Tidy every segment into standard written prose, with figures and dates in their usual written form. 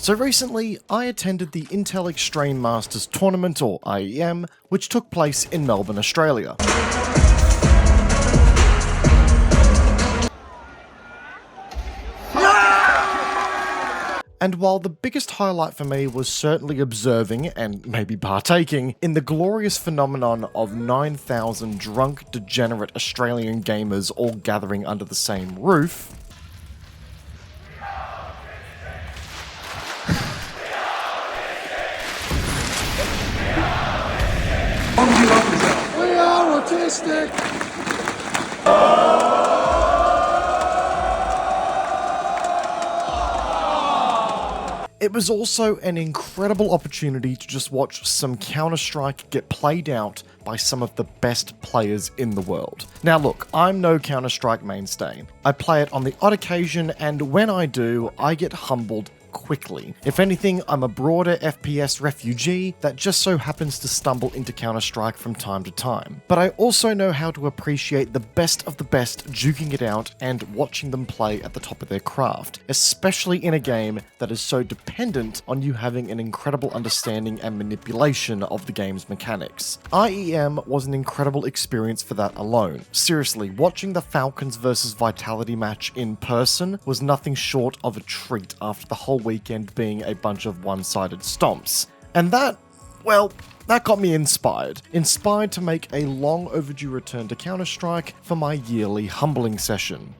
So recently, I attended the Intel Extreme Masters Tournament, or IEM, which took place in Melbourne, Australia. And while the biggest highlight for me was certainly observing, and maybe partaking, in the glorious phenomenon of 9,000 drunk, degenerate Australian gamers all gathering under the same roof, We are autistic! it was also an incredible opportunity to just watch some CounterStrike get played out by some of the best players in the world. Now look, I'm no CounterStrike mainstay. I play it on the odd occasion, and when I do, I get humbled quickly. If anything, I'm a broader FPS refugee that just so happens to stumble into Counter-Strike from time to time. But I also know how to appreciate the best of the best duking it out and watching them play at the top of their craft, especially in a game that is so dependent on you having an incredible understanding and manipulation of the game's mechanics. IEM was an incredible experience for that alone. Seriously, watching the Falcons vs Vitality match in person was nothing short of a treat after the whole weekend being a bunch of one-sided stomps. And that, well, that got me inspired to make a long overdue return to Counter-Strike for my yearly humbling session.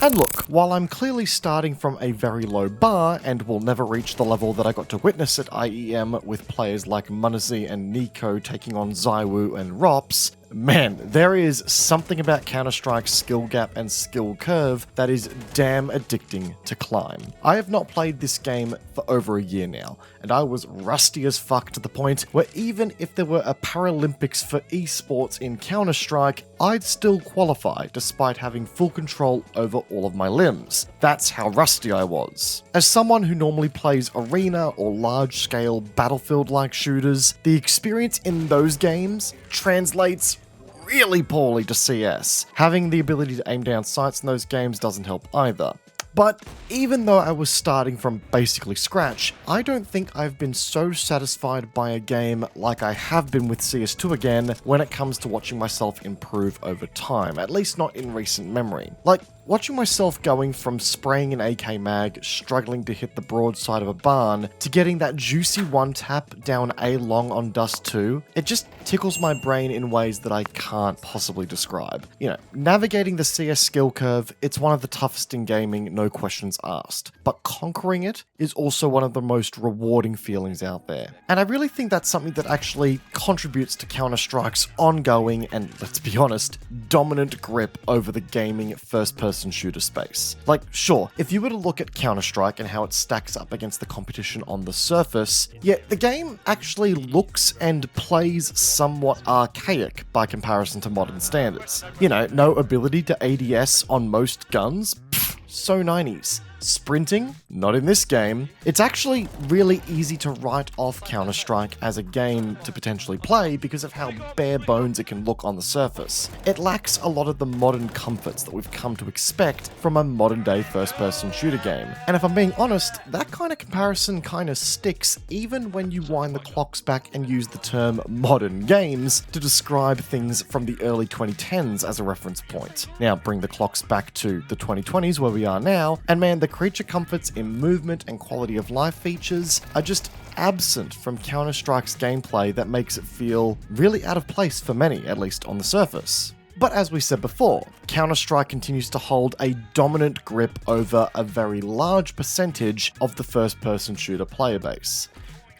And look, while I'm clearly starting from a very low bar and will never reach the level that I got to witness at IEM with players like Munizzi and Nico taking on Zywoo and Rops, man, there is something about Counter-Strike's skill gap and skill curve that is damn addicting to climb. I have not played this game for over a year now, and I was rusty as fuck to the point where even if there were a Paralympics for esports in Counter-Strike, I'd still qualify despite having full control over all of my limbs. That's how rusty I was. As someone who normally plays arena or large-scale battlefield-like shooters, the experience in those games translates really poorly to CS. Having the ability to aim down sights in those games doesn't help either. But even though I was starting from basically scratch, I don't think I've been so satisfied by a game like I have been with CS2 again when it comes to watching myself improve over time, at least not in recent memory. Like, watching myself going from spraying an AK mag, struggling to hit the broadside of a barn, to getting that juicy one tap down A long on Dust 2, it just tickles my brain in ways that I can't possibly describe. You know, navigating the CS skill curve, it's one of the toughest in gaming, no questions asked. But conquering it is also one of the most rewarding feelings out there. And I really think that's something that actually contributes to Counter-Strike's ongoing, and let's be honest, dominant grip over the gaming first-person shooter space. Like, sure, if you were to look at Counter-Strike and how it stacks up against the competition on the surface, yet the game actually looks and plays somewhat archaic by comparison to modern standards. You know, no ability to ADS on most guns? Pfft, so 90s. Sprinting? Not in this game. It's actually really easy to write off Counter-Strike as a game to potentially play because of how bare bones it can look on the surface. It lacks a lot of the modern comforts that we've come to expect from a modern day first-person shooter game. And if I'm being honest, that kind of comparison kind of sticks even when you wind the clocks back and use the term modern games to describe things from the early 2010s as a reference point. Now bring the clocks back to the 2020s where we are now, and man, the creature comforts in movement and quality of life features are just absent from Counter-Strike's gameplay that makes it feel really out of place for many, at least on the surface. But as we said before, Counter-Strike continues to hold a dominant grip over a very large percentage of the first-person shooter player base.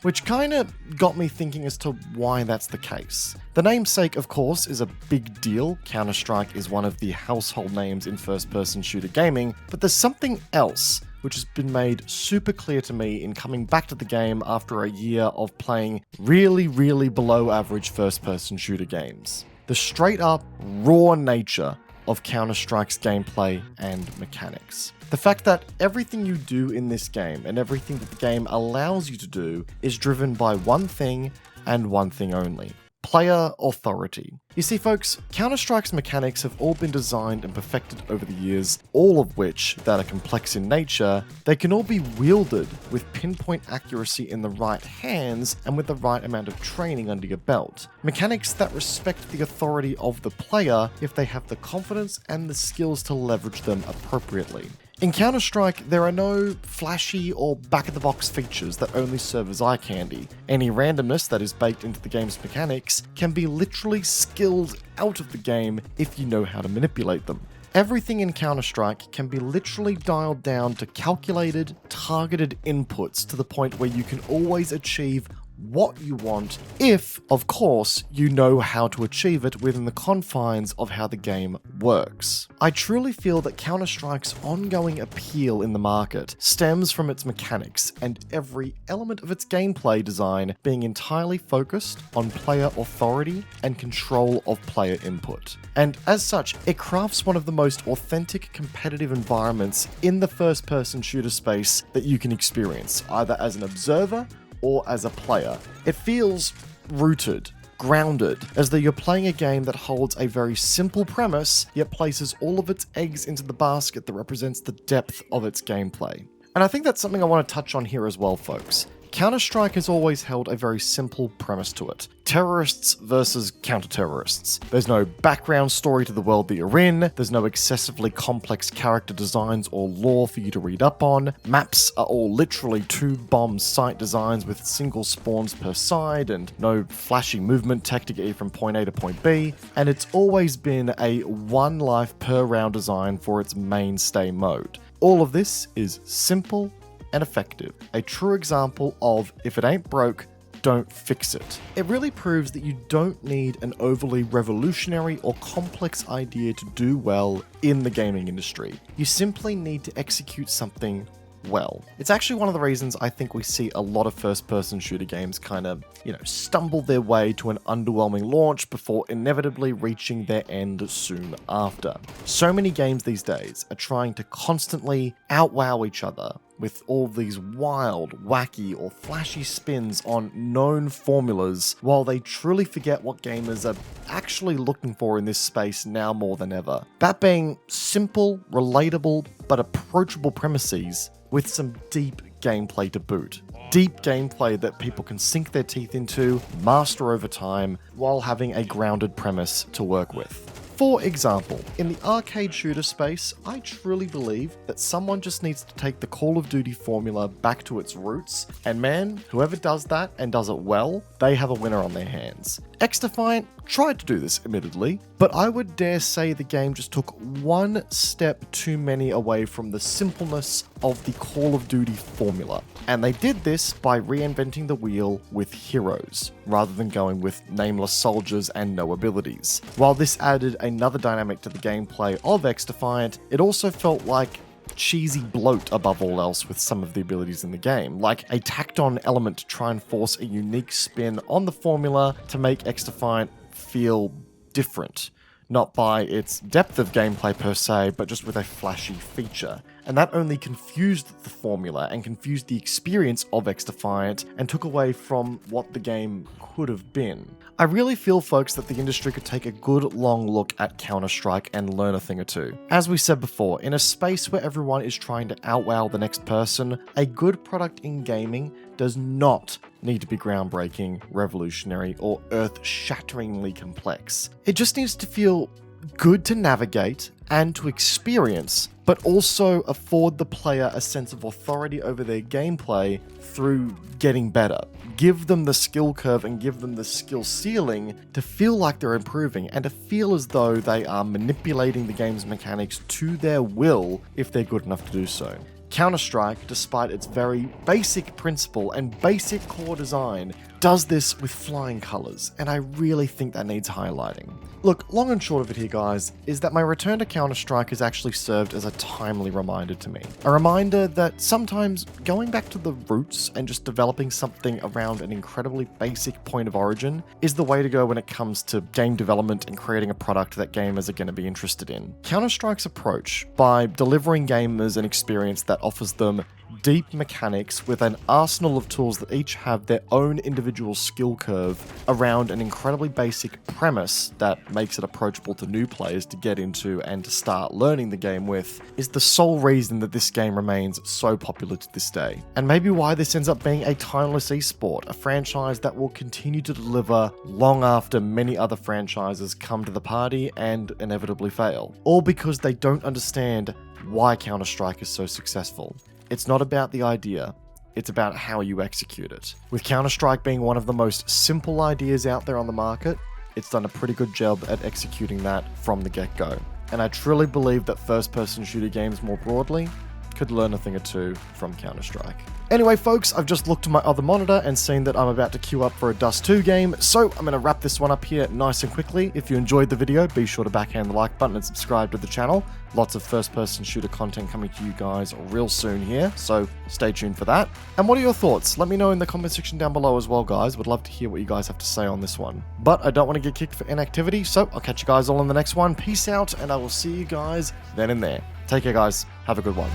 Which kinda got me thinking as to why that's the case. The namesake, of course, is a big deal. Counter-Strike is one of the household names in first-person shooter gaming, but there's something else which has been made super clear to me in coming back to the game after a year of playing really below average first-person shooter games. The straight-up, raw nature of Counter-Strike's gameplay and mechanics. The fact that everything you do in this game and everything that the game allows you to do is driven by one thing and one thing only: Player authority. You see folks, Counter-Strike's mechanics have all been designed and perfected over the years, all of which that are complex in nature. They can all be wielded with pinpoint accuracy in the right hands and with the right amount of training under your belt. Mechanics that respect the authority of the player if they have the confidence and the skills to leverage them appropriately. In Counter-Strike, there are no flashy or back-of-the-box features that only serve as eye candy. Any randomness that is baked into the game's mechanics can be literally skilled out of the game if you know how to manipulate them. Everything in Counter-Strike can be literally dialed down to calculated, targeted inputs to the point where you can always achieve what you want if, of course, you know how to achieve it within the confines of how the game works. I truly feel that Counter-Strike's ongoing appeal in the market stems from its mechanics and every element of its gameplay design being entirely focused on player authority and control of player input. And as such, it crafts one of the most authentic competitive environments in the first-person shooter space that you can experience, either as an observer or as a player. It feels rooted, grounded, as though you're playing a game that holds a very simple premise, yet places all of its eggs into the basket that represents the depth of its gameplay. And I think that's something I want to touch on here as well, folks. Counter-Strike has always held a very simple premise to it. Terrorists versus counter-terrorists. There's no background story to the world that you're in, there's no excessively complex character designs or lore for you to read up on, maps are all literally 2 bomb site designs with single spawns per side, and no flashy movement tech to get you from point A to point B, and it's always been a 1 life per round design for its mainstay mode. All of this is simple and effective. A true example of if it ain't broke, don't fix it. It really proves that you don't need an overly revolutionary or complex idea to do well in the gaming industry. You simply need to execute something well. It's actually one of the reasons I think we see a lot of first-person shooter games kind of, stumble their way to an underwhelming launch before inevitably reaching their end soon after. So many games these days are trying to constantly outwow each other with all these wild, wacky, or flashy spins on known formulas, while they truly forget what gamers are actually looking for in this space now more than ever. That being simple, relatable, but approachable premises with some deep gameplay to boot. Deep gameplay that people can sink their teeth into, master over time, while having a grounded premise to work with. For example, in the arcade shooter space, I truly believe that someone just needs to take the Call of Duty formula back to its roots, and man, whoever does that and does it well, they have a winner on their hands. XDefiant tried to do this, admittedly, but I would dare say the game just took one step too many away from the simpleness of the Call of Duty formula. And they did this by reinventing the wheel with heroes, rather than going with nameless soldiers and no abilities. While this added another dynamic to the gameplay of XDefiant, it also felt like cheesy bloat above all else with some of the abilities in the game, like a tacked on element to try and force a unique spin on the formula to make XDefiant feel different. Not by its depth of gameplay per se, but just with a flashy feature. And that only confused the formula and confused the experience of XDefiant and took away from what the game could have been. I really feel, folks, that the industry could take a good long look at Counter-Strike and learn a thing or two. As we said before, in a space where everyone is trying to outwow the next person, a good product in gaming does not need to be groundbreaking, revolutionary, or earth-shatteringly complex. It just needs to feel good to navigate and to experience, but also afford the player a sense of authority over their gameplay through getting better. Give them the skill curve and give them the skill ceiling to feel like they're improving and to feel as though they are manipulating the game's mechanics to their will if they're good enough to do so. Counter-Strike, despite its very basic principle and basic core design, does this with flying colors, and I really think that needs highlighting. Look, long and short of it here, guys, is that my return to Counter-Strike has actually served as a timely reminder to me. A reminder that sometimes going back to the roots and just developing something around an incredibly basic point of origin is the way to go when it comes to game development and creating a product that gamers are going to be interested in. Counter-Strike's approach, by delivering gamers an experience that offers them deep mechanics with an arsenal of tools that each have their own individual skill curve around an incredibly basic premise that makes it approachable to new players to get into and to start learning the game with, is the sole reason that this game remains so popular to this day. And maybe why this ends up being a timeless esport, a franchise that will continue to deliver long after many other franchises come to the party and inevitably fail. All because they don't understand why CounterStrike is so successful. It's not about the idea, it's about how you execute it. With CounterStrike being one of the most simple ideas out there on the market, it's done a pretty good job at executing that from the get-go. And I truly believe that first-person shooter games more broadly could learn a thing or two from CounterStrike. Anyway folks, I've just looked at my other monitor and seen that I'm about to queue up for a Dust 2 game, so I'm going to wrap this one up here nice and quickly. If you enjoyed the video, be sure to backhand the like button and subscribe to the channel. Lots of first-person shooter content coming to you guys real soon here, so stay tuned for that. And what are your thoughts? Let me know in the comment section down below as well, guys. Would love to hear what you guys have to say on this one. But I don't want to get kicked for inactivity, so I'll catch you guys all in the next one. Peace out, and I will see you guys then and there. Take care, guys. Have a good one.